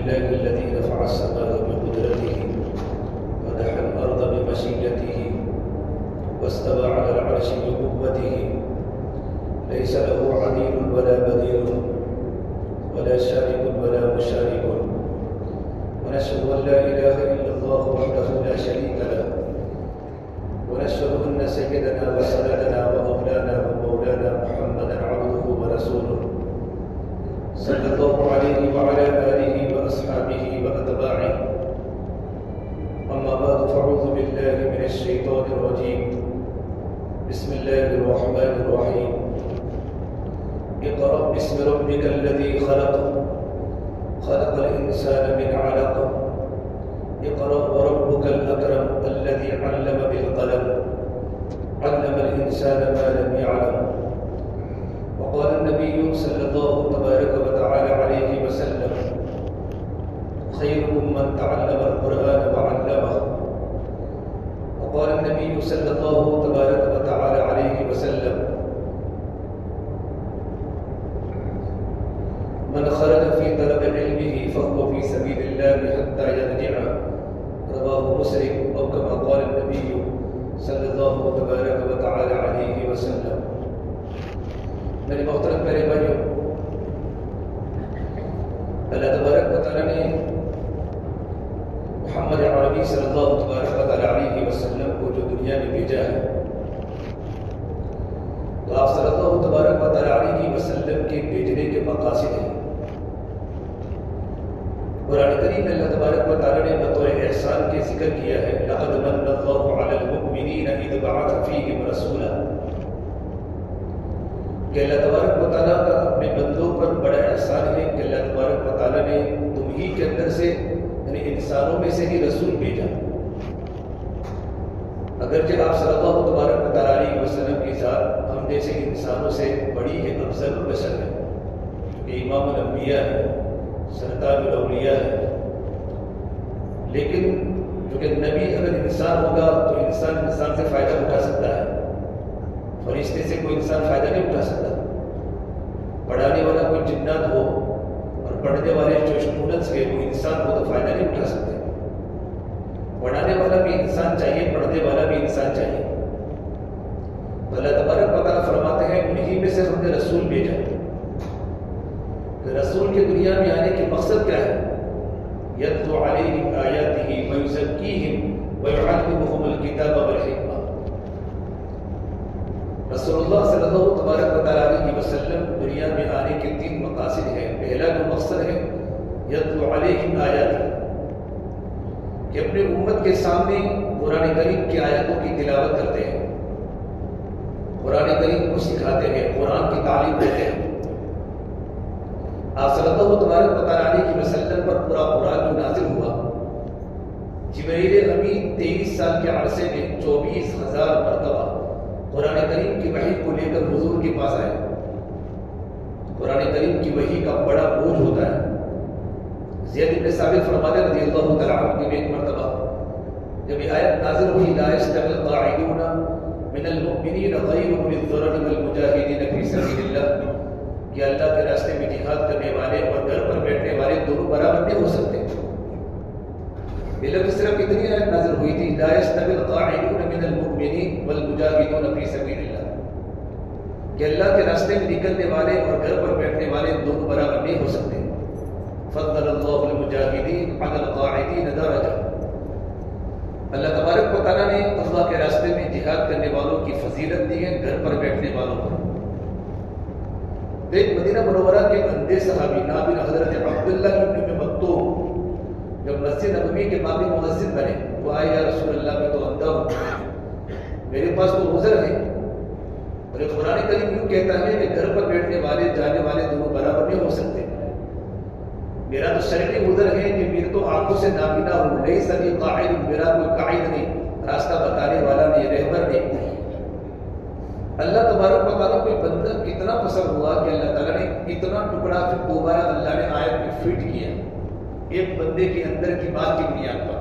لله الذي رفع السماء بقدرته ودحى الأرض بمشيئته واستوى على العرش بقوته ليس له عديل ولا بديل ولا شارك ولا مشارك ونشهد أن لا إله إلا الله وحده لا شريك له ونشهد أن سيدنا وسندنا ومولانا ومولانا محمدا عبده ورسوله صلى الله عليه وعلى آله وأصحابه وأتباعه. أما بعد فأعوذ بالله من الشيطان الرجيم. بسم الله الرحمن الرحيم. اقرأ باسم ربك الذي خلق خلق الإنسان من علق اقرأ وربك الأكرم الذي علم بالقلم علم الإنسان ما لم يعلم. وقال النبي صلى الله تبارك وتعالى عليه وسلم خيركم من تعلم القرآن وعلمه. وقال النبي صلى الله تبارك وتعالى عليه وسلم من خرج في طلب علمه فهو في سبيل الله حتى يرجع. رواه مسلم أو كما قال النبي صلی اللہ تبارک و تعالی علیہ وسلم. میرے محترم پیارے بھائیوں، اللہ تبارک و تعالی نے محمد عربی صلی اللہ تبارک و تعالی علیہ وسلم کو جو دنیا میں بھیجا ہے، تو آپ صلی اللہ تبارک و تعالی علیہ وسلم کے بھیجنے کے مقاصد ہیں. قرآن کریم میں اللہ تبارک و تعالی نے بطور احسان کے ذکر کیا ہے لقد من اللہ علی المؤمنین اذ بعث فیہم رسولا، کہ اللہ تبارک و تعالیٰ کا اپنے بندوں پر بڑا احسان ہے کہ اللہ تبارک و تعالیٰ نے تم ہی کے اندر سے یعنی انسانوں میں سے ہی رسول بھیجا. اگرچہ آپ صلی اللہ تبارک و تعالیٰ علیہ وسلم کی ذات ہم جیسے انسانوں سے بڑی ہے، افضل البشر ہے، کہ امام الانبیاء ہے، سرتاج الاولیاء ہے، لیکن چونکہ نبی اگر انسان ہوگا تو انسان سے فائدہ اٹھا سکتا ہے، فرشتے سے کوئی انسان فائدہ نہیں اٹھا سکتا. پڑھانے والا کوئی جنات ہو اور پڑھنے والے جو اسٹوڈنٹس کے کوئی انسان ہو تو فائدہ نہیں اٹھا سکتے. پڑھانے والا بھی انسان چاہیے، پڑھنے والا بھی انسان چاہیے. تو اللہ تبارک و تعالیٰ فرماتے ہیں انہی میں سے ہم نے رسول بھیجا. رسول کے دنیا میں آنے کے مقصد کیا ہے؟ یتلو علیہم آیاتہ ویزکیہم ویعلمہم الکتاب والحکمہ. رسول اللہ صلی اللہ تبارک و تعالیٰ علیہ وسلم دنیا میں آنے کے 3 مقاصد ہیں. پہلا جو مقصد ہے یتلو علیہم آیاتہ، کہ اپنے امت کے سامنے قرآن کریم کی آیاتوں کی تلاوت کرتے ہیں، قرآن کریم کو سکھاتے ہیں، قرآن کی تعلیم دیتے ہیں. آپ صلی اللہ تبارک و تعالیٰ علیہ وسلم پر پورا قرآن جو نازل ہوا، جبرائیل امین 23 سال کے عرصے میں 24,000 مرتبہ قرآن کریم کی وحی کو لے کر حضور کے پاس آئے. قرآن کریم کی وحی کا بڑا بوجھ ہوتا ہے. زید بن ثابت فرماتے رضی اللہ تعالیٰ عنہ کی ایک مرتبہ جب یہ آیت نازل ہوئی لا یستوی القاعدون من المؤمنین غیر اولی الضرر والمجاہدین فی سبیل اللہ، کہ اللہ کے راستے میں جہاد کرنے والے اور گھر پر بیٹھنے والے دونوں برابر نہیں ہو سکتے. یہ لفظ صرف اتنی آیت نازل ہوئی تھی لا یستوی القاعدون من المؤمنین والمجاہدون فی سبیل اللہ، کہ اللہ کے راستے میں نکلنے والے اور گھر پر بیٹھنے والے دونوں برابر نہیں ہو سکتے. فضل اللہ المجاہدین علی القاعدین درجہ، اللہ تبارک و تعالیٰ نے اللہ کے راستے میں جہاد کرنے والوں کی فضیلت دی ہے گھر پر بیٹھنے والوں پر. ایک مدینہ منورہ کے اندھے صحابی نابن حضرت عبداللہ ابن مکتوم جب مسجد نبوی کے بابی مؤذن بنے وہ آئے یا رسول اللہ میں تو اندھا ہوں، میرے پاس تو عذر ہے. اور قرآن کریم یوں کہتا ہے کہ گھر پر بیٹھنے والے جانے والے دونوں برابر نہیں ہو سکتے. میرا تو شرعی عذر ہے کہ میرے تو آنکھوں سے نابینا ہوں، لیس لی قاعد، میرا کوئی قائد نہیں، راستہ بتانے والا نہیں، رہبر نہیں. اللہ تبارک و تعالیٰ کوئی بندہ کتنا پسند ہوا کہ اللہ تعالیٰ نے اتنا ٹکڑا پھر دوبارہ اللہ نے آیت میں فٹ کیا ایک بندے کے اندر کی بات کی بنیاد پر.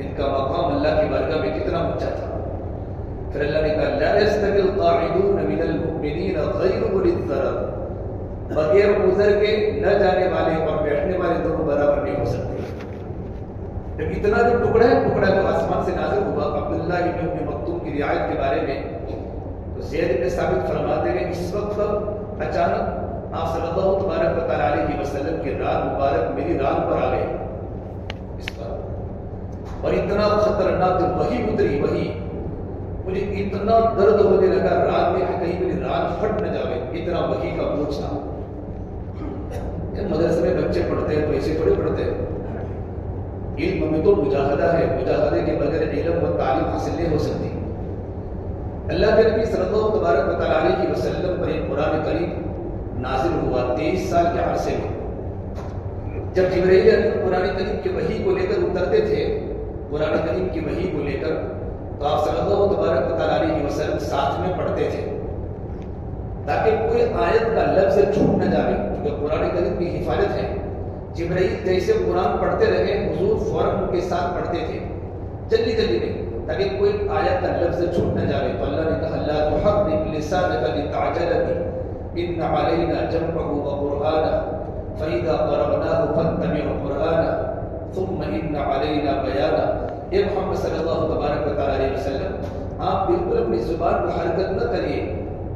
ان کا مقام اللہ کی بارگاہ میں کتنا اونچا تھا. پھر اللہ نے کہا لا يستوي القاعدون من المؤمنین غیر اولی الضرر، بغیر عذر کے نہ جانے والے اور بیٹھنے والے دونوں برابر جب اتنا جو ٹکڑا جو آسمان سے نازل ہوا عبداللہ ابن مکتوم کی رعایت کے بارے میں، تو زید بن ثابت فرماتے ہیں اس وقت اچانک آپ صلی اللہ تبارک و تعالیٰ علیہ وسلم کی رات مبارک میری ران پر آ گئے اس پر، اور اتنا خطرناک وحی اتری، وحی مجھے اتنا درد ہونے لگا رات میں کہ کہیں میری رات پھٹ نہ جائے، اتنا وحی کا بوجھ تھا۔ مدرسے میں بچے پڑھتے ہیں تو ایسے تھوڑے پڑھتے ہیں، علم میں تو مجاہدہ ہے، مجاہدے کے بغیر علم و تعلیم حاصل نہیں ہو سکتی۔ اللہ کے نبی صلی اللہ تبارک و تعالیٰ علیہ وسلم پر ایک قرآن کریم نازل ہوا 23 سال کے عرصے میں۔ جب جبرائیل امین قرآن کریم کی وحی کو لے کر اترتے تھے، قرآن کریم کی وحی کو لے کر، تو آپ صلی اللہ تبارک و تعالیٰ علیہ وسلم ساتھ میں پڑھتے تھے تاکہ کوئی آیت کا لفظ چھوٹ نہ جائے، کیونکہ قرآن کریم کی حفاظت ہے۔ جبرائیل جیسے قرآن پڑھتے رہے، حضور فوراً ان کے ساتھ پڑھتے تھے، جلدی جلدی نہیں، تاکہ کوئی آیت کا لفظ چھوٹ نہ جائے۔ تو اللہ نے کہا لا تحرک لسانک لتعجل به ان علینا جمعه وقرآنه فإذا قرأناه فاتبع قرآنه ثم ان علینا بیانه۔ اے محمد صلی اللہ تبارک و تعالیٰ علیہ وسلم، آپ بالکل اپنی زبان کو حرکت نہ کریے،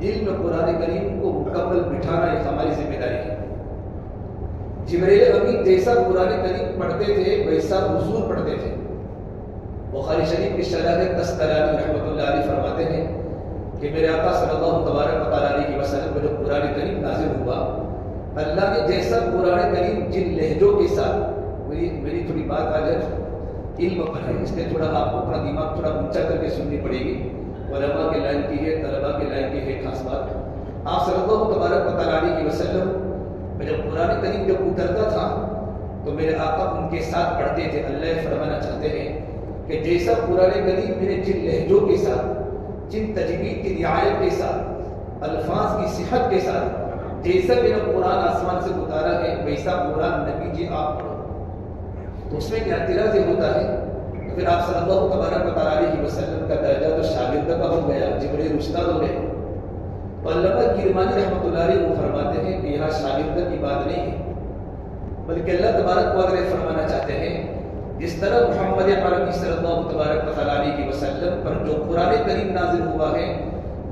دل میں قرآن کریم کو مکمل بٹھانا یہ ہماری ذمہ داری ہے۔ جبرائیل امین جیسا قرآن کریم پڑھتے تھے ویسا حضور پڑھتے تھے۔ بخاری شریف کی شرح تسترانی رحمۃ اللہ علیہ فرماتے ہیں کہ میرے آقا صلی اللہ تبارک و تعالیٰ علیہ وسلم پر جو قرآن کریم نازل ہوا، اللہ نے جیسا قرآن کریم جن لہجوں کے ساتھ، میری تھوڑی بات آ جائے علم پر ہے، اس لیے تھوڑا آپ کو اپنا دماغ تھوڑا اونچا کر کے سننی پڑے گی، علماء کے لائن کی ہے، طلباء کے لائن کی ہے خاص بات۔ آپ صلی اللہ تبارک و تعالیٰ علیہ وسلم میں جب قرآن کریم جب اترتا تھا تو میرے آقا ان کے ساتھ پڑھتے تھے۔ اللہ فرمانا چاہتے ہیں کہ جیسا قرآن کریم میرے جن لہجوں کے ساتھ، جن تجوید کی رعایت کے ساتھ، الفاظ کی صحت کے ساتھ جیسا میرا قرآن آسمان سے اتارا ہے ویسا قرآن نبی جی آپ پڑھو، تو اس میں کیا اعتراض یہ ہوتا ہے؟ تو پھر آپ صلی اللہ تبارک و تعالیٰ علیہ وسلم کا درجہ تو شاگرد کا ہو گیا، جبرائیل استاد ہو گئے۔ تو علامہ کرمانی رحمۃ اللہ علیہ وہ فرماتے ہیں کہ یہاں شاگرد کی بات نہیں ہے، بلکہ اللہ تبارک و تعالیٰ فرمانا چاہتے ہیں جس طرح محمد عربی صلی اللہ تبارک و تعالیٰ علیہ وسلم پر جو قرآن کریم نازل ہوا ہے،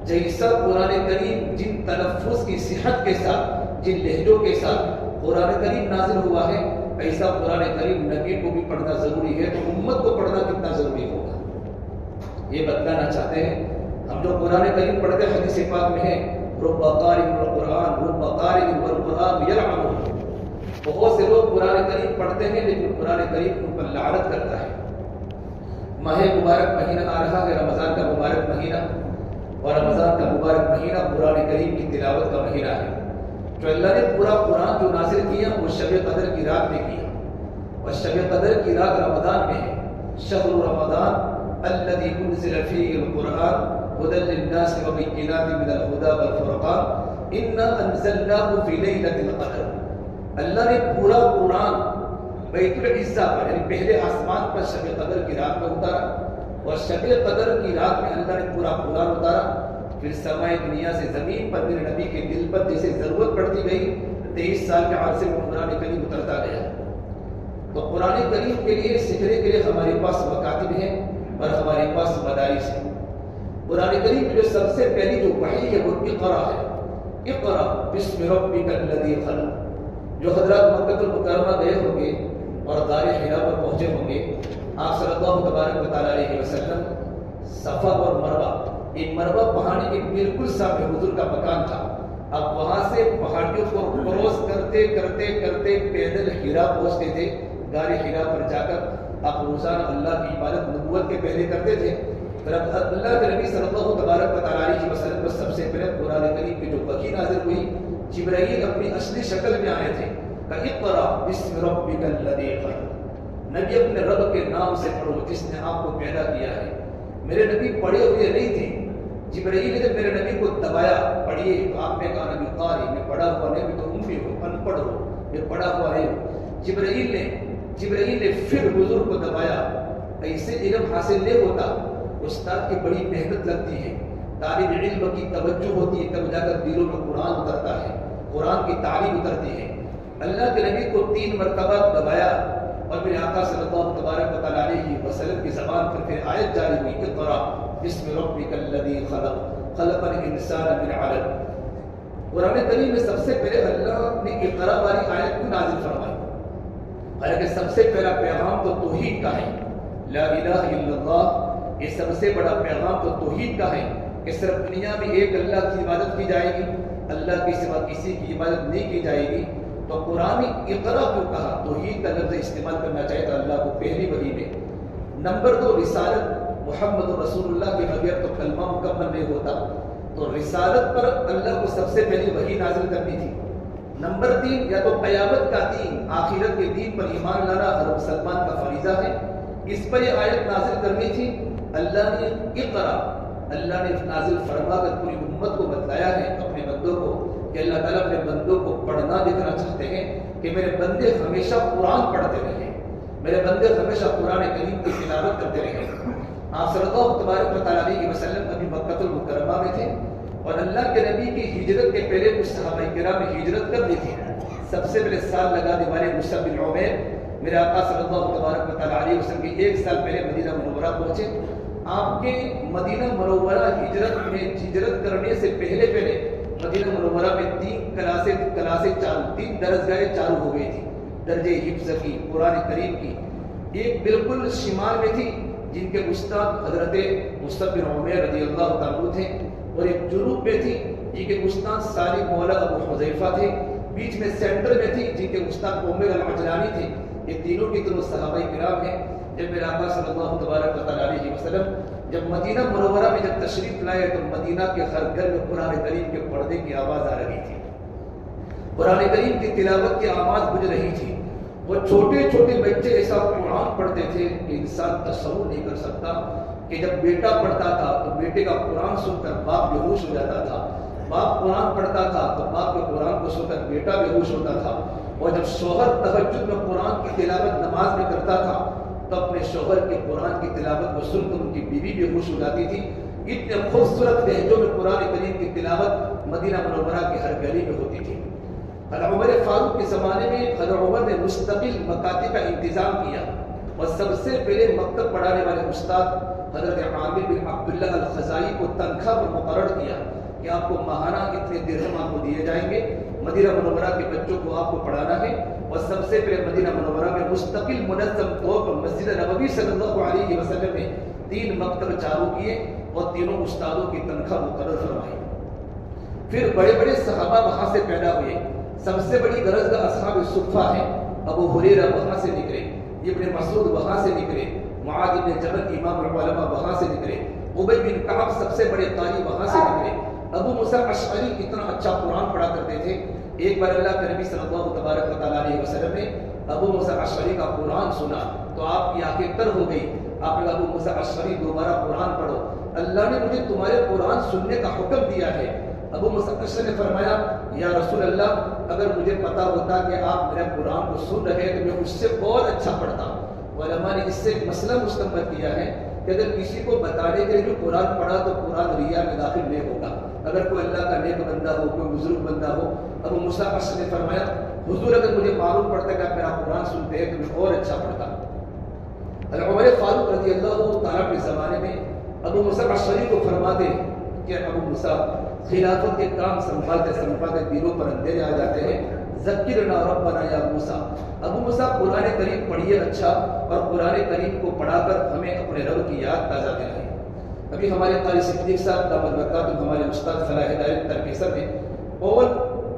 جیسا قرآن کریم جن تلفظ کی صحت کے ساتھ، جن لہجوں کے ساتھ قرآن کریم نازل ہوا ہے، ایسا قرآن کریم نبی کو بھی پڑھنا ضروری ہے، تو امت کو پڑھنا کتنا ضروری ہوگا یہ بتلانا چاہتے ہیں۔ ہم جو قرآن کریم پڑھتے ہیں حدیث پاک میں ہے رب قارئ القرآن رب قارئ والقرآن یلعنہ، بہت سے لوگ قرآن کریم پڑھتے ہیں لیکن قرآن کریم ان پر لعنت کرتا ہے۔ ماہ مبارک مہینہ آ رہا ہے، رمضان کا مبارک مہینہ، اور رمضان کا مبارک مہینہ قرآن کریم کی تلاوت کا مہینہ ہے۔ جو اللہ نے پورا قرآن جو نازل کیا وہ شب قدر کی رات میں کیا، اور شب قدر کی رات رمضان میں ہے۔ شہر رمضان الذي انزل فيه القرآن هدى للناس وبينات من الهدى والفرقان انا انزلناه في ليلة القدر۔ اللہ نے پورا قرآن بیت العزہ پر یعنی پہلے آسمان پر شب قدر کی رات میں اتارا، اور شب قدر کی رات میں اللہ نے پورا قرآن اتارا۔ پھر سمائے دنیا سے زمین پر میرے نبی کے دل پر جیسے ضرورت پڑتی گئی، 23 سال کے عرصے میں قرآن کریم اترتا گیا۔ تو قرآن کریم کے لیے سیکھنے کے لیے ہمارے پاس مکاتب ہیں اور ہمارے پاس مدارس ہیں۔ قرآن کریم کی جو سب سے پہلی جو وحی ہے وہ اقرا ہے، اقرا بسم ربک الذی خلق۔ جو حضرات مکہ المکرمہ گئے ہوں گے اور غار حرا پر پہنچے ہوں گے، آپ صلی اللہ تبارک و تعالیٰ علیہ وسلم صفا اور مروہ، ایک مروہ پہاڑی کے بالکل سامنے حضور کا مکان تھا۔ اب وہاں سے پہاڑیوں کو کراس کرتے کرتے کرتے پیدل حرا پہنچتے تھے۔ غار حرا پر جا کر آپ روزانہ اللہ کی عبادت نبوت کے پہلے کرتے تھے۔ پھر اب اللہ کے نبی صلی اللہ تبارک و تعالیٰ علیہ وسلم پر سب سے پہلے قرآن کریم کی جو وحی نازل ہوئی، جبرائیل اپنی اصلی شکل میں آئے تھے کہ اقرا بسم ربک الذی خلق، نبی اپنے رب کے نام سے پڑھو جس نے آپ کو پیدا کیا ہے۔ میرے نبی پڑھے ہوئے نہیں تھے، جبرائیل نے جب میرے نبی کو دبایا پڑھیے تو آپ نے کہا نبی قاری، میں پڑھا ہوا نہیں، میں تو امی ہوں، ان پڑھ ہوں، میں پڑھا ہوا نہیں ہوں۔ جبرائیل نے پھر حضور کو دبایا۔ ایسے علم حاصل نہیں ہوتا، استاد کی بڑی محنت لگتی ہے، طالب علم کی توجہ ہوتی ہے، تب جا کر دلوں میں قرآن اترتا ہے، قرآن کی تعلیم اترتی ہے۔ اللہ کے نبی کو 3 مرتبہ دبایا اور اور میرے آقا صلی اللہ تبارک و تعالیٰ علیہ وسلم کی زبان پر پھر آیت جاری ہوئی، اقرا بسم ربک الذی خلق خلق الانسان من علق۔ قرآن کریم میں سب سے پہلے اللہ نے اقرا والی آیت کو نازل فرمائی، حالانکہ سب سے پہلا پیغام تو توحید کا ہے، لا الہ الا اللہ، یہ سب سے بڑا پیغام تو توحید کا ہے کہ صرف دنیا میں ایک اللہ کی عبادت کی جائے گی، اللہ کے سوا کسی کی عبادت نہیں کی جائے گی۔ تو قرآن اقرا کیوں کہا؟ توحید کا لفظ استعمال کرنا چاہے تو اللہ کو پہلی وحی میں۔ نمبر 2، رسالت، محمد رسول اللہ کے بغیر تو کلمہ مکمل نہیں ہوتا، تو رسالت پر اللہ کو سب سے پہلی وحی نازل کرنی تھی۔ نمبر 3، یا تو قیامت کا دین، آخرت کے دین پر ایمان لانا ہر مسلمان کا فریضہ ہے، اس پر یہ آیت نازل کرنی تھی۔ اللہ نے اقرا، اللہ نے نازل فرما کر پوری امت کو بتلایا ہے، اپنے بندوں کو، کہ اللہ تعالیٰ اپنے بندوں کو پڑھنا دیکھنا چاہتے ہیں کہ میرے بندے ہمیشہ قرآن پڑھتے رہیں، میرے بندے ہمیشہ قرآن کریم کی تلاوت کرتے رہیں۔ آپ صلی اللہ تبارک و تعالیٰ علیہ وسلم ابھی مکہ المکرمہ میں تھے، اور اللہ کے نبی کی ہجرت کے پہلے کچھ صحابہ کرام نے ہجرت کر دی تھی۔ سب سے پہلے سال لگانے والے مصعب بن عمیر میرے آقا صلی اللہ تبارک و تعالیٰ علیہ وسلم کے 1 سال پہلے مدینہ منورہ پہنچے۔ آپ کے مدینہ منورہ ہجرت کرنے سے پہلے مدینہ منورہ میں 3 کلاسیں چالو، 3 درسگاہیں چالو ہو گئی تھی، درجے حفظ کی، قرآن کریم کی۔ ایک بالکل شمال میں تھی جن کے استاد حضرت مصعب بن عمیر رضی اللہ تعالیٰ تھے، اور ایک جنوب میں تھی جن کے استاد سالم مولا ابو حذیفہ تھے، بیچ میں سینٹر میں تھی جن کے استاد عمر العجلانی تھے۔ یہ تینوں کی تینوں صحابہ کرام ہیں۔ جب میرے آقا صلی اللہ تبارک و تعالیٰ علیہ وسلم جب مدینہ منورہ میں جب تشریف لائے تو مدینہ کے ہر گھر میں قرآن کریم کے پڑھنے کی آواز آ رہی تھی، قرآن کریم کی تلاوت کی آواز گونج رہی تھی۔ وہ چھوٹے چھوٹے بچے ایسا قرآن پڑھتے تھے کہ انسان تصور نہیں کر سکتا کہ جب بیٹا پڑھتا تھا تو بیٹے کا قرآن سن کر باپ بے ہوش ہو جاتا تھا، باپ قرآن پڑھتا تھا تو باپ کے قرآن کو سن کر بیٹا بے ہوش ہوتا تھا، اور جب شوہر تہجد میں قرآن کی تلاوت نماز میں کرتا تھا تو اپنے شوہر کے قرآن کی تلاوت کو سن کر ان کی بیوی بے ہوش ہو جاتی تھی۔ اتنے خوبصورت لہجوں میں قرآن کریم کی تلاوت مدینہ منورہ کے ہر گلی میں ہوتی تھی۔ حضرت عمر فاروق کے زمانے میں حضرت عمر نے مستقل مکاتب کا انتظام کیا، اور سب سے پہلے مکتب پڑھانے والے استاد حضرت عامر بن عبداللہ الخزائی کو تنخواہ پر مقرر کیا کہ آپ کو ماہانہ اتنے درہم آپ کو دیے جائیں گے، مدینہ منورہ کے بچوں کو آپ کو پڑھانا ہے۔ اور سب سے پہلے مدینہ منورہ میں مستقل منظم طور پر مسجد نبوی صلی اللہ علیہ وسلم نے 3 مکتب چالو کیے اور تینوں استادوں کی تنخواہ مقرر فرمائی۔ پھر بڑے بڑے صحابہ وہاں سے پیدا ہوئے۔ سب سے بڑی درجگاہ اصحاب الصفہ ہے، ابو ہریرہ وہاں سے نکلے، ابن مسعود وہاں سے نکلے، معاذ بن جبل امام العلماء وہاں سے نکلے، ابی بن کعب سب سے بڑے قاری وہاں سے نکلے، ابو موسیٰ اشعری اتنا اچھا قرآن پڑھا کرتے تھے۔ ایک بار اللہ کے نبی صلی اللہ تبارک و تعالیٰ علیہ وسلم نے ابو موسیٰ اشعری کا قرآن سنا تو آپ کی آنکھیں تر ہو گئی۔ آپ نے ابو موسیٰ اشعری دوبارہ قرآن پڑھو، اللہ نے مجھے تمہارے قرآن سننے کا حکم دیا ہے۔ ابو موسیٰ اشعری نے فرمایا، یا رسول اللہ، اگر مجھے پتا ہوتا کہ آپ میرے قرآن کو سن رہے تو میں اس سے بہت اچھا پڑھتا۔ علماء نے اس سے ایک مسئلہ مستنبط کیا ہے کہ اگر کسی کو بتانے کے لیے قرآن پڑھا تو قرآن ریا میں داخل نہیں ہوگا۔ اگر کوئی اللہ کا نیک بندہ ہو، کوئی بزرگ بندہ ہو، ابو موسیٰ اشعری نے فرمایا، حضور اگر مجھے معلوم پڑتا کہ آپ میرا قرآن سنتے ہیں تو میں اور اچھا پڑھتا۔ عمر فاروق رضی اللہ تعالیٰ کے زمانے میں ابو موسیٰ اشعری کو فرماتے کہ ابو موسیٰ، خلافت کے کام سنبھالتے دلوں پر اندھیرے آ جاتے ہیں، ذکرنا ربنا یا موسیٰ، ابو موسیٰ قرآن کریم پڑھیے اچھا، اور قرآن کریم کو پڑھا کر ہمیں اپنے رب کی یاد تازہ دلائیں۔ ابھی ہمارے قاری صدیق صاحب دامت برکاتہ ہمارے استاد فلاح ہدایت ترکیسر نے آل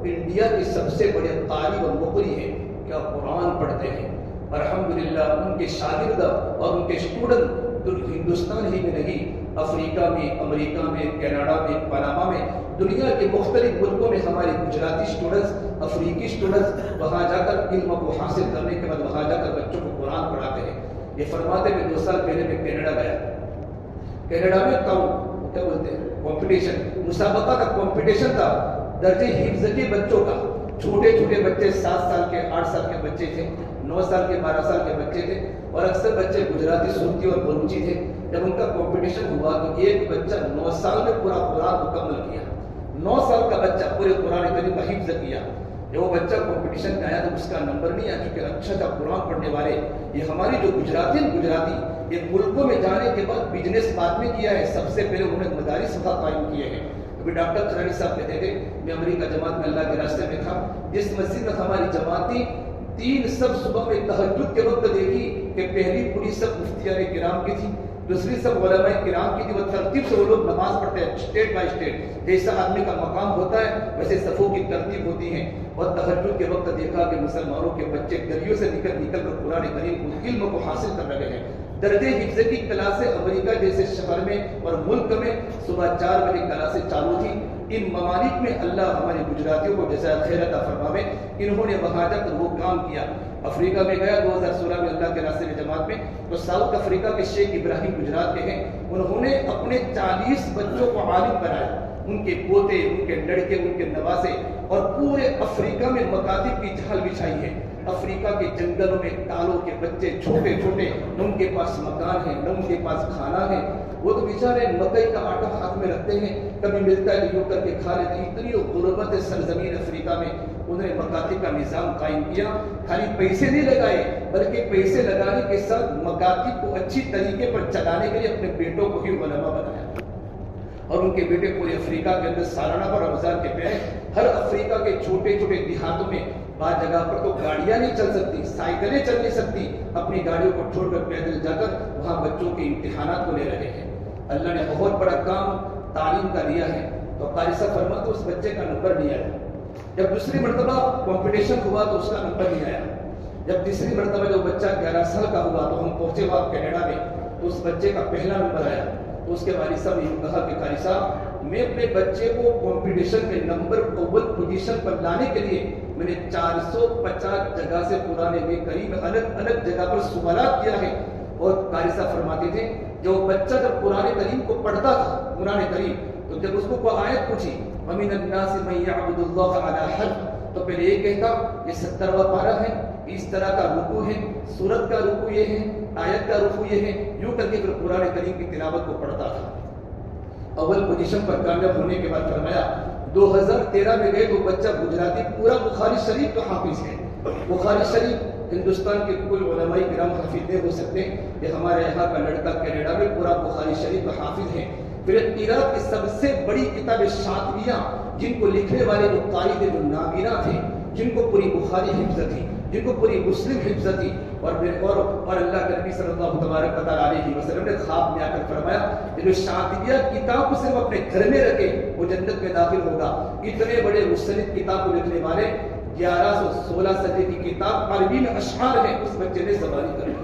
انڈیا کے سب سے بڑے قاری و مقری ہیں، کیا قرآن پڑھتے ہیں۔ الحمدللہ ان کے شاگرد اور ان کے اسٹوڈنٹ ہندوستان ہی میں نہیں، افریقہ میں، امریکہ میں، کینیڈا میں، پاناما میں، دنیا کے مختلف ملکوں میں ہمارے گجراتی اسٹوڈنٹس، افریقی اسٹوڈنٹس وہاں جا کر علم کو حاصل کرنے کے بعد وہاں جا کر بچوں کو قرآن پڑھاتے ہیں۔ یہ فرماتے میں 2 سال پہلے میں کینیڈا گیا، کینیڈا میں کیا بولتے ہیں کمپٹیشن، مسابقہ کا کمپٹیشن تھا درجے حفظ کے بچوں کا، چھوٹے چھوٹے بچے 7 سال کے 8 سال کے بچے تھے، 9 سال کے 12 سال کے بچے تھے، اور اکثر بچے گجراتی سرتی اور بلوچی تھے۔ جب ان کا کمپٹیشن ہوا تو ایک بچہ 9 سال میں پورا قرآن مکمل کیا، 9 سال کا بچہ پورے قرآن کریم کا حفظ کیا۔ جب وہ بچہ کمپٹیشن میں آیا تو اس کا نمبر نہیں آیا چونکہ اچھا تھا قرآن پڑھنے والے. یہ ہماری جو گجراتی یہ ملکوں میں جانے کے بعد بزنس بعد میں کیا ہے. سب سے پہلے انہوں نے مدارس قائم کیے ہیں. ابھی ڈاکٹر خرانی صاحب کہتے تھے میں امریکہ جماعت میں اللہ کے راستے میں تھا, جس مسجد میں ہماری جماعتی 3 سب صبح میں تہجد کے وقت دیکھی کہ پہلی پوری سب مفتیان کرام کی تھی, دوسری سب علماء کرام کی تھی. وہ ترتیب سے وہ لوگ نماز پڑھتے ہیں اسٹیٹ بائی اسٹیٹ, جیسا آدمی کا مقام ہوتا ہے ویسے صفوں کی ترتیب ہوتی ہے. اور تہجد کے وقت دیکھا کہ مسلمانوں کے بچے گلیوں سے نکل کر قرآن کریم کو علم کو حاصل کر رہے ہیں. درجے حفظ کی کلاسیں امریکہ جیسے شہر میں اور ملک میں صبح 4 بجے کلاسیں چالو تھی. ان ممالک میں اللہ ہمارے گجراتیوں کو جزائے خیر عطا فرماوے. انہوں نے وہاں جا کر وہ کام کیا. افریقہ میں گیا 2016 میں اللہ کے راستے میں جماعت میں, تو ساؤتھ افریقہ کے شیخ ابراہیم گجرات کے ہیں, انہوں نے اپنے 40 بچوں کو عالم بنایا. ان کے پوتے, ان کے لڑکے, ان کے نواسے, اور پورے افریقہ میں مکاتب کی جھال بچھائی ہے. افریقہ کے جنگلوں میں تالوں کے بچے چھوٹے چھوٹے, نہ ان کے پاس مکان ہے نہ ان کے پاس کھانا ہے. وہ تو بیچارے مکئی کا آٹا ہاتھ میں رکھتے ہیں, کبھی ملتا ہے یوں کر کے کھا لیتے ہیں. اتنی غربت ہے سرزمین افریقہ میں. انہوں نے مکاتب کا نظام قائم کیا. خالی پیسے نہیں لگائے بلکہ پیسے لگانے کے ساتھ مکاتب کو اچھی طریقے پر چلانے کے لیے اپنے بیٹوں کو ہی علماء بنایا. اور ان کے بیٹے پورے افریقہ کے اندر سالانہ پر رمضان کے پہلے ہر افریقہ کے چھوٹے چھوٹے دیہاتوں میں بعض جگہ پر تو گاڑیاں نہیں چل سکتی, سائیکلیں چل نہیں سکتی, اپنی گاڑیوں کو چھوڑ کر پیدل جا کر وہاں بچوں کے امتحانات کو لے رہے ہیں. اللہ نے بہت بڑا کام تعلیم کا دیا ہے. تو قاری صاحب فرماتے اس بچے کا نمبر نہیں آیا. جب دوسری مرتبہ کمپٹیشن ہوا تو اس کا نمبر نہیں آیا. جب تیسری مرتبہ جو بچہ 11 سال کا ہوا تو ہم پہنچے وہاں کینیڈا میں, تو اس بچے کا پہلا نمبر آیا. تو اس کے والد صاحب نے کہا کہ قاری صاحب میں اپنے بچے کو کمپٹیشن میں نمبر اول پوزیشن پر لانے کے لیے میں نے 450 جگہ سے قرآن کریم الگ الگ جگہ پر سوالات کیا ہے. اور قاری صاحب فرماتے تھے جو بچہ جب قرآن کریم کو پڑھتا تھا قرآن کریم, تو جب اس کو آیت پوچھی وَمِنَ النَّاسِ مَن يَعْبُدُ اللَّهَ عَلَى حَرْفٍ, تو پہلے یہ کہتا یہ 70واں پارہ ہے, اس طرح کا رکوع ہے, سورت کا رکوع یہ ہے, آیت کا رکوع یہ ہے, یوں کر کے پھر قرآن کریم کی تلاوت کو پڑھتا تھا. اول پوزیشن پر کامیاب ہونے کے بعد فرمایا 2013 میں گئے تو بچہ گجراتی پورا بخاری شریف کا حافظ ہے. بخاری شریف ہندوستان کے کوئی علماء کرام حافظ نہیں ہو سکتے, یہ ہمارے یہاں کا لڑکا کینیڈا میں پورا بخاری شریف کا حافظ ہے. پھر عراق کی سب سے بڑی کتاب شاطبیہ, جن کو لکھنے والے جو قاری تھے جو نابینا تھے, جن کو پوری بخاری حفظ تھی, جن کو پوری مسلم حفظ تھی. اور اللہ کے نبی صلی اللہ تبارک و تعالی علیہ وسلم نے خواب میں آ کر فرمایا کہ جو شاطبیہ کتاب کو صرف اپنے گھر میں رکھے وہ جنت میں داخل ہوگا. اتنے بڑے مصنف کتاب کو لکھنے والے 1116 صدی کی کتاب عربی میں اشعار ہے, اس بچے نے زبانی کر لی.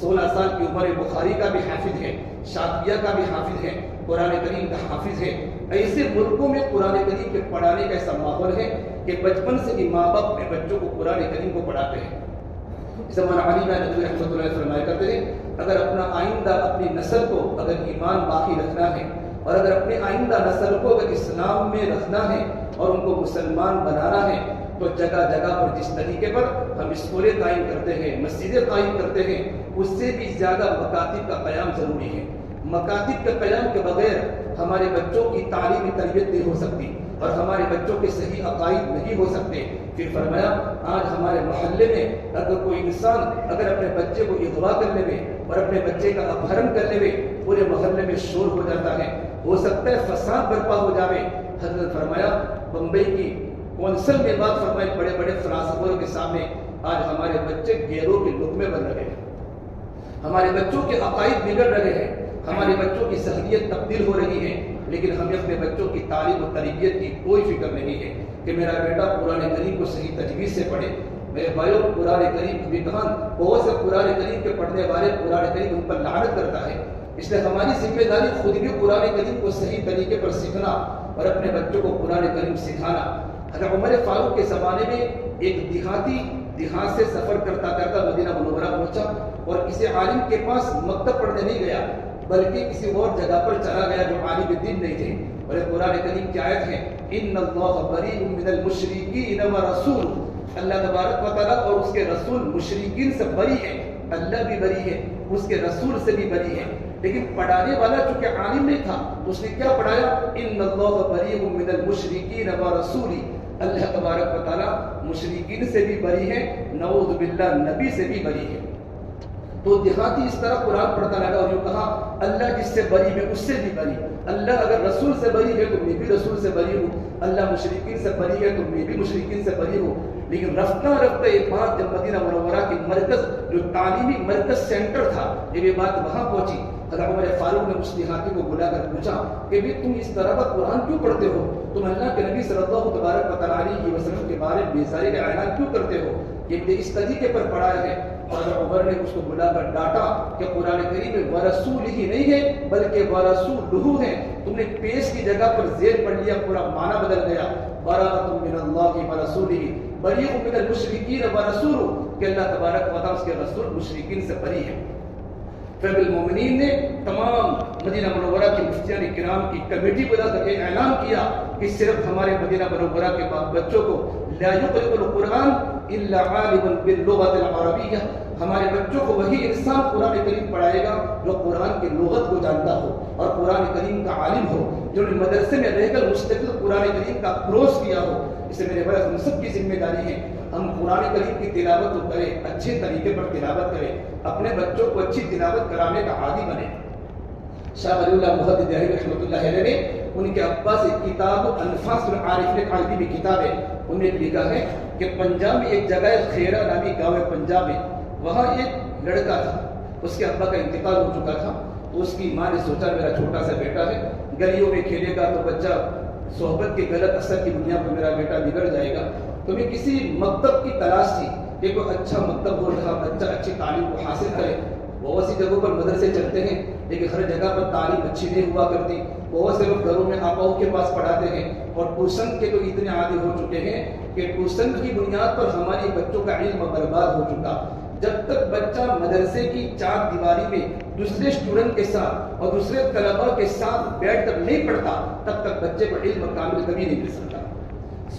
16 سال کی عمر بخاری کا بھی حافظ ہے, شاطبیہ کا بھی حافظ ہے, قرآن کریم کا حافظ ہے. ایسے ملکوں میں قرآن کریم کے پڑھانے کا ایسا ماحول ہے کہ بچپن سے ہی ماں باپ اپنے بچوں کو قرآن کریم کو پڑھاتے ہیں. زمان علی میں نبی رحمۃ اللہ فرمایا کرتے تھے اگر اپنا آئندہ اپنی نسل کو اگر ایمان باقی رکھنا ہے, اور اگر اپنے آئندہ نسل کو اگر اسلام میں رکھنا ہے اور ان کو مسلمان بنانا ہے, تو جگہ جگہ پر جس طریقے پر ہم اسکولیں قائم کرتے ہیں, مسجدیں قائم کرتے ہیں, اس سے بھی زیادہ مکاتب کا قیام ضروری ہے. مکاتب کے قیام کے بغیر ہمارے بچوں کی تعلیمی تربیت نہیں ہو سکتی اور ہمارے بچوں کے صحیح عقائد نہیں ہو سکتے. پھر فرمایا آج ہمارے محلے میں اگر کوئی انسان اگر اپنے بچے کو اغوا کرنے میں اور اپنے بچے کا اپہرن کرنے میں پورے محلے میں شور ہو جاتا ہے, ہو سکتا ہے فساد برپا ہو جاوے. حضرت فرمایا بمبئی کی کونسل میں بات فرمائی بڑے بڑے فلاسفوں کے سامنے آج ہمارے بچے گیروں کے لقمے بن رہے ہیں, ہمارے بچوں کے عقائد بگڑ رہے ہیں, ہمارے بچوں کی ذہنیت تبدیل ہو رہی ہے, لیکن ہمیں اپنے بچوں کی تعلیم و تربیت کی کوئی فکر نہیں ہے کہ میرا بیٹا قرآن کریم کو صحیح تجویز سے پڑھے. میرے بھائیوں قرآن کریم بھی کہاں بہت سے قرآن کریم کے پڑھنے والے قرآن کریم ان پر لعنت کرتا ہے. اس لیے ہماری ذمہ داری خود بھی قرآن کریم کو صحیح طریقے پر سیکھنا اور اپنے بچوں کو قرآن کریم سکھانا. حضرت عمر فاروق کے زمانے میں ایک دیہات سے سفر کرتا کرتا مدینہ منورہ پہنچا اور کسی عالم کے پاس مکتب پڑھنے نہیں گیا بلکہ کسی اور جگہ پر چلا گیا جو عالم دین نہیں تھے. اور قرآن کریم کی آیت ہے ان اللہ بریء من المشرکین ورسول, اللہ تبارک و تعالیٰ اور اس کے رسول مشرکین سے بری ہے, اللہ بھی بری ہے, اس کے رسول سے بھی بری ہے. لیکن پڑھانے والا چونکہ عالم نہیں تھا تو اس نے کیا پڑھایا ان اللہ بریء من المشرکین ورسول, اللہ تبارک و تعالیٰ مشرکین سے بھی بری ہے، نعوذ باللہ نبی سے بھی بری ہے۔ تو دیہاتی اس طرح قرآن پڑھتا لگا اور یوں کہا اللہ جس سے بری میں اس سے بھی بری، اللہ اگر رسول سے بری ہے تو میں بھی رسول سے بری ہوں، اللہ مشرکین سے بری ہے تو میں بھی مشرکین سے بری ہوں۔ لیکن رفتہ رفتہ ایک بات جب مدینہ منورہ کی مرکز جو تعلیمی مرکز سینٹر تھا، جب یہ بات وہاں پہنچی، حضرت عمر فاروق نے اس دیہاتی کو بلا کر پوچھا کہ بھی تم اس طرح کا قرآن کیوں پڑھتے ہو؟ تم اللہ کے نبی صلی اللہ تبارک و علیہ وسلم کے بارے میں بیزاری کا اعلان کیوں کرتے ہو؟ یہ اس طریقے پر پڑھا ہے۔ اور عمر نے اس کو بلا کر ڈانٹا کہ قرآن کریم میں ورسول ہی نہیں ہے بلکہ ورسولہ ہے، تم نے پیش کی جگہ پر زیر پڑھ لیا، پورا معنی بدل گیا۔ براءۃ من اللہ ورسولہ بریء من المشرکین ورسولہ، کہ اللہ تبارک و تعالیٰ اس کے رسول مشرکین سے بری ہے۔ فیض المومنین نے تمام مدینہ منورہ کے مفتیان کرام کی کمیٹی بلا کر کے اعلان کیا کہ صرف ہمارے مدینہ منورہ کے بچوں کو لا یقرؤ القرآن الا عالم باللغۃ العربیہ، ہمارے بچوں کو وہی انسان قرآن کریم پڑھائے گا جو قرآن کی لغت کو جانتا ہو اور قرآن کریم کا عالم ہو، جو مدرسے میں رہ کر مستقل قرآن کریم کا کورس کیا ہو۔ اسے میرے بھائی ہم سب کی ذمہ داری ہے، ہم قرآن کریم کی تلاوت تو کریں، اچھے طریقے پر تلاوت کریں، اپنے بچوں کو اچھی تلاوت کرانے کا عادی بنے۔ شاہ ولی اللہ محدث دہلوی رحمۃ اللہ علیہ نے ان کے ابا سے کتاب انفاس العارفین العربی میں کتاب ہے، انہوں نے لکھا ہے کہ پنجاب میں ایک جگہ ہے خیرہ نامی گاؤں ہے پنجاب میں، وہاں ایک لڑکا تھا، اس کے ابا کا انتقال ہو چکا تھا، تو اس کی ماں نے سوچا میرا چھوٹا سا بیٹا ہے، گلیوں میں کھیلے گا تو بچہ صحبت کے غلط اثر کی بنیاد پر میرا بیٹا بگڑ جائے گا، تو میں کسی مکتب کی تلاش تھی کہ کوئی اچھا مکتب ہو جہاں بچہ اچھی تعلیم کو حاصل کرے۔ بہت سی جگہوں پر مدرسے چلتے ہیں لیکن ہر جگہ پر تعلیم اچھی نہیں ہوا کرتی، بہت سے لوگ گھروں میں آپاؤں کے پاس پڑھاتے ہیں اور ٹیوشن کے تو اتنے عادی ہو چکے ہیں کہ ٹیوشن کی بنیاد پر ہماری بچوں کا علم برباد ہو چکا۔ جب تک بچہ مدرسے کی چار دیواری میں دوسرے اسٹوڈنٹ کے ساتھ اور دوسرے طلباء کے ساتھ بیٹھ کر نہیں پڑھتا تب تک بچے کو علم کامل کبھی نہیں مل سکتا۔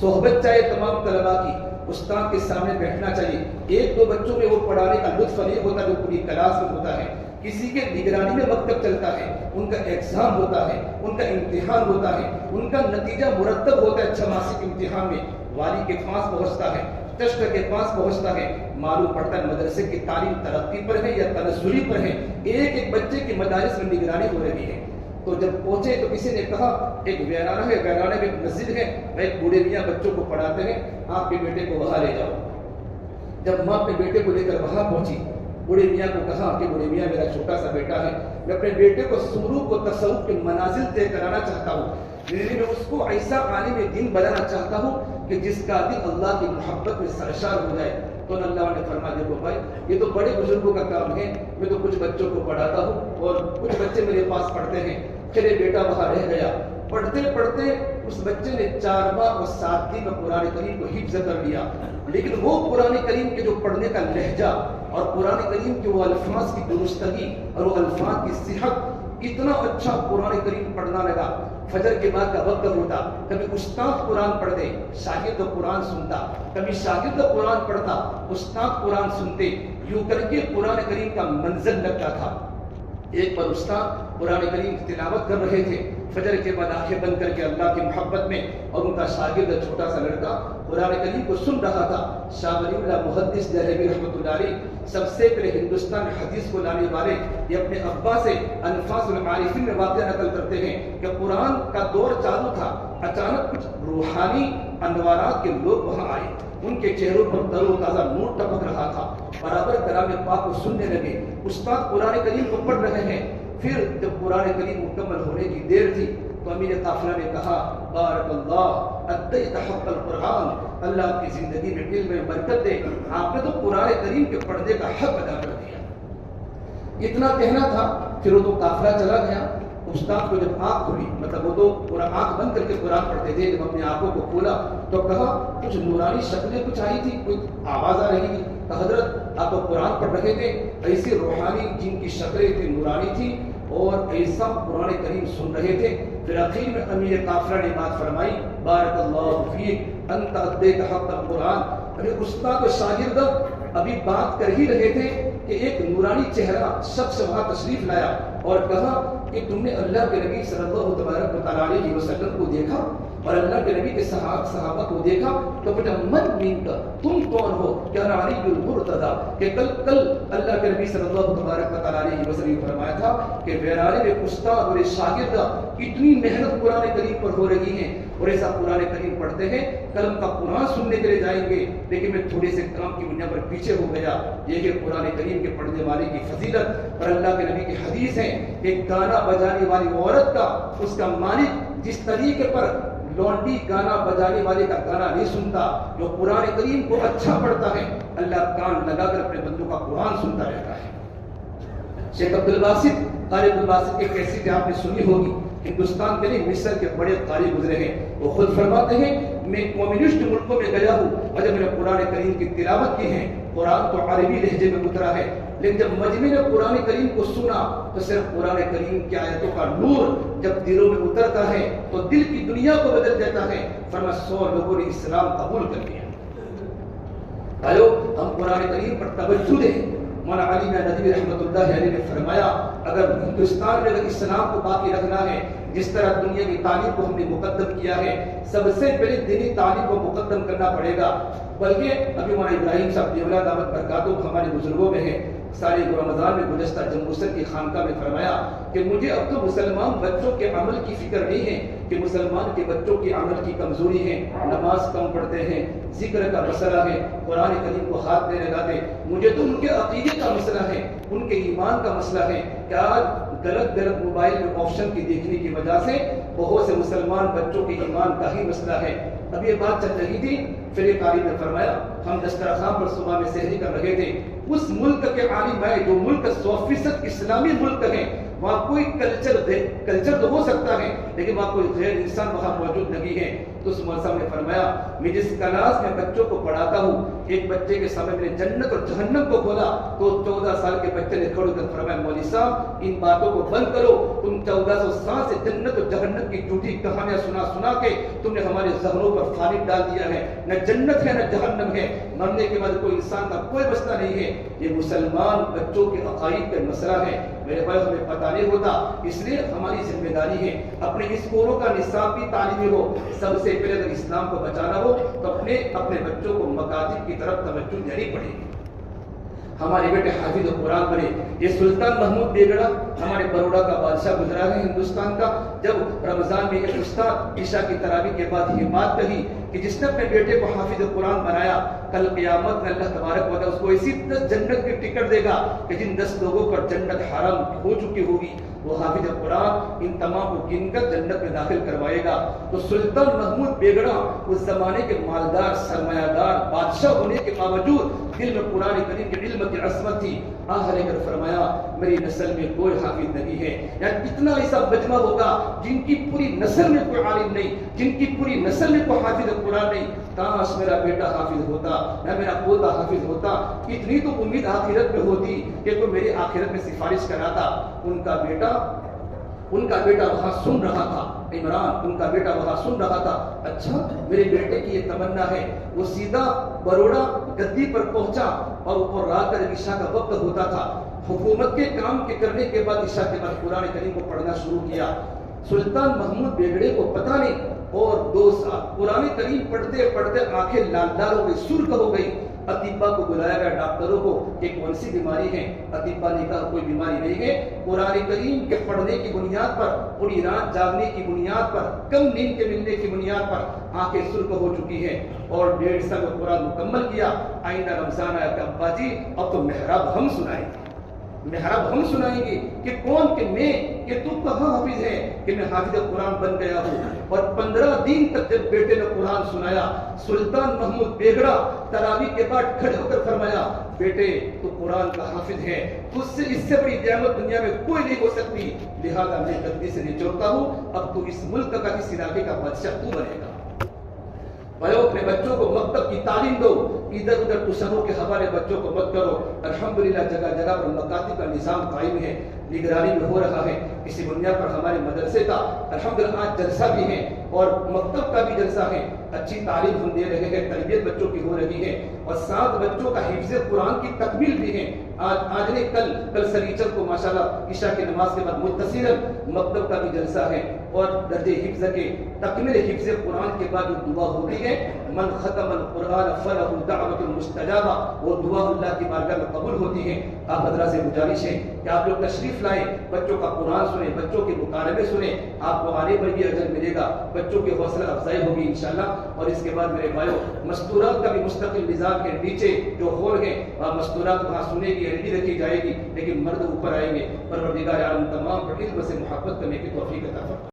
صحبت چاہیے تمام طلباء کی، استاد کے سامنے بیٹھنا چاہیے، ایک دو بچوں میں وہ پڑھانے کا لطف نہیں ہوتا جو پوری کلاس میں ہوتا ہے، کسی کے نگرانی میں مکتب چلتا ہے، ان کا ایگزام ہوتا ہے، ان کا امتحان ہوتا ہے، ان کا نتیجہ مرتب ہوتا ہے، 6 ماسک امتحان میں والی کے پاس پہنچتا ہے، ٹیسٹ کے پاس پہنچتا ہے، معلوم پڑتا ہے مدرسے کی تعلیم ترقی پر ہے یا تنزلی پر ہے، ایک ایک بچے کی مدارس میں نگرانی ہو رہی ہے۔ تو جب پہنچے تو کسی نے کہا ایک ویرانہ ہے، ویرانے میں ایک مسجد ہے، ایک بوڑھے میاں بچوں کو پڑھاتے ہیں، آپ کے بیٹے کو وہاں لے جاؤ۔ جب ماں اپنے بیٹے کو لے کر وہاں پہنچی، بوڑھے میاں کو کہا کہ بوڑھے میاں میرا چھوٹا سا بیٹا ہے، میں اپنے بیٹے کو سلوک و تصوف کے منازل طے کرانا چاہتا ہوں، میں اس کو ایسا عالم دین بنانا چاہتا ہوں کہ جس کا دل اللہ کی محبت میں سرشار ہو جائے۔ تو اللہ نے فرمایا دیکھو بھائی یہ تو بڑے بزرگوں کا کام ہے، میں تو کچھ بچوں کو پڑھاتا ہوں اور کچھ بچے میرے پاس پڑھتے ہیں۔ چلے بیٹا وہاں رہ گیا، پڑھتے پڑھتے اس بچے نے 4 ماہ اور 7 دن میں قرآن کریم کو حفظ کر لیا، لیکن وہ قرآن کریم کے جو پڑھنے کا لہجہ اور قرآن کریم کے وہ الفاظ کی درستگی اور وہ الفاظ کی صحت، اتنا اچھا قرآن کریم پڑھنا لگا۔ فجر کے بعد کا وقت ہوتا، کبھی استاد قرآن پڑھتے، شاگرد قرآن سنتا، کبھی شاگرد قرآن پڑھتا، استاد قرآن سنتے، یوں کر کے قرآن کریم کا منزل لگتا تھا۔ ایک بار استاد قرآن کریم کی تلاوت کر رہے تھے، فجر کے بعد آنکھیں بند کر کے اللہ کی محبت میں، اور ان کا شاگرد چھوٹا سا لڑکا قرآن کریم کو سن رہا تھا۔ شاہ ولی اللہ محدث دہلوی رحمۃ اللہ علیہ سب سے پہلے ہندوستان میں حدیث کو لانے والے، یہ اپنے ابا سے انفاس العارفین میں واقعہ نقل کرتے ہیں کہ قرآن کا دور چالو تھا، اچانک کچھ روحانی انوارات کے لوگ وہاں آئے، ان کے چہروں پر تر و تازہ نور ٹپک رہا تھا، برابر کلام پاک کو سننے لگے۔ استاد قرآن کریم کو پڑھ رہے ہیں، پھر جب قرآن کریم مکمل ہونے کی دیر تھی تو امیر قافلہ نے کہا بارک اللہ ادیت حق القرآن، اللہ آپ کی زندگی میں علم میں برکت دے، آپ نے تو قرآن کریم کے پڑھنے کا حق ادا کر دیا۔ اتنا کہنا تھا، پھر وہ تو قافلہ چلا گیا۔ استاد کو جب آنکھ کھلی، مطلب وہ تو پورا آنکھ بند کر کے قرآن پڑھتے تھے، جب اپنی آنکھوں کو کھولا تو کہا کچھ نورانی شکلیں کچھ آئی تھی، کوئی آواز آ رہی تھی، کہ حضرت آپ تو قرآن پڑھ رہے تھے، ایسی روحانی جن کی شکلیں اتنی نورانی تھی اور ایسا قرآن کریم سن رہے تھے۔ پھر اخیر میں امیر قافلہ نے بات فرمائی بارک اللہ فیک انت ادیت حق القرآن۔ ابھی استاد و شاگرد ابھی بات کر ہی رہے تھے کہ ایک نورانی چہرہ شخص وہاں تشریف لایا، اور کہا کہ تم نے اللہ کے نبی صلی اللہ تبارک علیہ وسلم کو دیکھا اور اللہ کے نبی کے صحابہ کو دیکھا تو بیٹا من مین کا تم کون ہو؟ کیا علی المرتضی کہ کل اللہ کے نبی صلی اللہ تبارک علیہ وسلم فرمایا تھا کہ بیراری میں استاد اور شاگرد اتنی محنت قرآن کریم پر ہو رہی ہے اور ایسا قرآن کریم پڑھتے ہیں کلم کا قرآن سننے کے لیے جائیں گے لیکن میں تھوڑے سے کام کی بنیاد پر پیچھے ہو گیا. یہ کہ قرآن کریم کے پڑھنے والے کی فضیلت اور اللہ کے نبی کی حدیث ہے ایک گانا بجانے والی عورت کا اس کا مالک جس طریقے پر لونڈی گانا بجانے والے کا گانا نہیں سنتا جو قرآن کریم کو اچھا پڑھتا ہے اللہ کان لگا کر اپنے بندوں کا قرآن سنتا رہتا ہے. شیخ عبد الباسط قاری عبد الباسط کی کیسٹ آپ نے سنی ہوگی. ہندوستان کے لیے مصر کے بڑے قاری گزرے ہیں. وہ خود فرماتے ہیں میں کمیونسٹ ملکوں میں گیا ہوں اور جب میں نے قرآن کریم کی تلاوت کی ہے قرآن تو عربی لہجے میں اترا ہے لیکن جب مجمع نے قرآن کریم کو سنا تو صرف قرآن کریم کی آیتوں کا نور جب دلوں میں اترتا ہے تو دل کی دنیا کو بدل دیتا ہے. فرمایا 100 لوگوں نے اسلام قبول کر لیا. بھائیو ہم قرآن کریم پر توجہ دیں. مولانا علی ندوی رحمۃ اللہ علیہ نے فرمایا اگر ہندوستان میں اگر اسلام کو باقی رکھنا ہے جس طرح دنیا کی تعلیم کو ہم نے مقدم کیا ہے سب سے پہلے دینی تعلیم کو مقدم کرنا پڑے گا. بلکہ ابھی مولانا ابراہیم صاحب دیولا دعوت برکاتہ ہمارے بزرگوں میں ہے سارے رمضان میں گزشتہ جمبوسر کی خانقاہ میں فرمایا کہ مجھے اب تو مسلمان بچوں کے عمل کی فکر نہیں ہے کہ مسلمان کے بچوں کی عمل کی کمزوری ہے نماز کم پڑھتے ہیں ذکر کا مسئلہ ہے قرآن کریم کو ہاتھ نہیں لگاتے. مجھے تو ان کے عقیدے کا مسئلہ ہے ان کے ایمان کا مسئلہ ہے کہ آج غلط موبائل میں آپشن کی دیکھنے کی وجہ سے بہت سے مسلمان بچوں کے ایمان کا ہی مسئلہ ہے. اب یہ بات چل رہی تھی پھر ایک قاری نے فرمایا ہم دسترخوان پر صبح میں سحری کر رہے تھے اس ملک کے عالم ہے جو ملک 100% اسلامی ملک ہے وہاں کوئی کلچر تو ہو سکتا ہے لیکن وہاں کوئی غیر انسان وہاں موجود نہیں ہے. تو اس مولوی صاحب نے فرمایا میں جس کلاس میں بچوں کو پڑھاتا ہوں ایک بچے کے سامنے میں نے جنت اور جہنم کو کھولا تو 14 سال کے بچے نے کھڑے کر فرمایا مولوی صاحب ان باتوں کو بند کرو تم 1400 سال سے جنت اور جہنم کی جھوٹی کہانیاں سنا کے تم نے ہمارے ذہنوں پر فانب ڈال دیا ہے. نہ جنت ہے نہ جہنم ہے مرنے کے بعد کوئی انسان کا کوئی مسئلہ نہیں ہے. یہ مسلمان بچوں کے عقائد کا مسئلہ ہے. میرے بھائی ہمیں پتہ نہیں ہوتا اس لیے ہماری ذمہ داری ہے اپنے اسکولوں کا نصاب بھی تعلیمی ہو. سب سے پہلے اگر اسلام کو بچانا ہو تو اپنے بچوں کو مکاتب کی طرف توجہ دینی پڑے گی. ہمارے بیٹے حافظ قرآن بنے. یہ سلطان محمود بیگڑا ہمارے بروڑا کا بادشاہ گزرا ہے ہندوستان کا. جب رمضان میں ایک استاد عشاء کی تراویح کے بعد یہ بات کہی کہ جس نے اپنے بیٹے کو حافظ قرآن بنایا کل قیامت میں اللہ تبارک و تعالیٰ اس کو ایسی 10 جنت کی ٹکٹ دے گا کہ جن 10 لوگوں پر جنت حرام ہو چکی ہوگی وہ حافظ قرآن ان تمام کو گن کر جنت میں داخل کروائے گا. تو سلطان محمود بیگڑا اس زمانے کے مالدار سرمایہ دار بادشاہ ہونے کے باوجود دل میں قرآن کریم کے علم کی عصمت تھی. آخر کر فرمایا میری نسل میں کوئی حافظ نہیں ہے. یعنی کتنا ایسا مجمع ہوگا جن کی پوری نسل میں کوئی عالم نہیں جن کی پوری نسل میں کوئی حافظ قرآن نہیں. کاش میرا بیٹا حافظ ہوتا یا میرا پوتا حافظ ہوتا. اتنی تو امید آخرت میں ہوتی کہ کوئی میری آخرت میں سفارش کراتا. ان کا بیٹا وہاں سن رہا تھا عمران ان کا بیٹا وہاں سن رہا تھا. اچھا میرے بیٹے کی یہ تمنا ہے. وہ سیدھا بروڑا گدی پر پہنچا اور رات کا عشاء کا وقت ہوتا تھا. حکومت کے کام کے کرنے کے بعد عشاء کے بعد قرآن کریم کو پڑھنا شروع کیا. سلطان محمود بیگڑے کو پتہ نہیں اور 2 سال قرآن کریم پڑھتے پڑھتے آنکھیں لال لال ہو گئی سرخ ہو گئی. اطباء کو بلایا گیا ڈاکٹروں کو کہ کون سی بیماری ہے. اطباء نے کہا کوئی بیماری نہیں ہے. قرآن کریم کے پڑھنے کی بنیاد پر پوری رات جاگنے کی بنیاد پر کم نیند کے ملنے کی بنیاد پر آنکھیں سرخ ہو چکی ہے اور 1.5 سال میں قرآن مکمل کیا. آئندہ رمضان آیا کہ ابا جی اب تو محراب ہم سنائیں گے کہ کون کہ میں کہ تو کہاں حافظ ہے کہ میں حافظ قرآن بن گیا ہوں. اور 15 دن تک جب بیٹے نے قرآن سنایا سلطان محمود بیگڑا تراویح کے بعد کھڑے ہو کر فرمایا بیٹے تو قرآن کا حافظ ہے اس سے بڑی نعمت دنیا میں کوئی نہیں ہو سکتی. لہذا میں گدی سے نچوڑتا ہوں اب تو اس ملک کا اس علاقے کا بادشاہ تو بنے گا. بھائیو اپنے بچوں کو مکتب کی تعلیم دو. ادھر ادھر ٹیوشنوں کے حوالے بچوں کو مت کرو. الحمدللہ جگہ جگہ پر مکاتب کا نظام قائم ہے نگرانی میں ہو رہا ہے. اسی بنیاد پر ہمارے مدرسے کا الحمدللہ آج جلسہ بھی ہے اور مکتب کا بھی جلسہ ہے. اچھی تعلیم ہم دے رہے ہیں تربیت بچوں کی ہو رہی ہے اور 7 بچوں کا حفظ قرآن کی تکمیل بھی ہے. آج نے کل سنیچر کو ماشاءاللہ عشاء کی نماز کے بعد متصلاً مکتب کا بھی جلسہ ہے اور درجے حفظ کے تکمیل حفظ قرآن کے بعد جو دعا ہوتی ہے من ختم القرآن فلہ دعوۃ مستجابہ، وہ دعا اللہ کی بارگاہ میں قبول ہوتی ہے. آپ حضرات سے گزارش ہے کہ آپ لوگ تشریف لائیں، بچوں کا قرآن سنیں، بچوں کے مکالمے سنیں، آپ کو آنے پر بھی اجر ملے گا، بچوں کی حوصلہ افزائی ہوگی انشاءاللہ. اور اس کے بعد میرے بھائیو مستورات کا بھی مستقل نظام کے نیچے جو ہال ہے وہاں مستورات وہاں سنے گی ریڈی رکھی جائے گی، لیکن مرد اوپر آئیں گے. پروردگار عالم تمام پر علم سے محبت کرنے کی توفیق عطا فرمائے.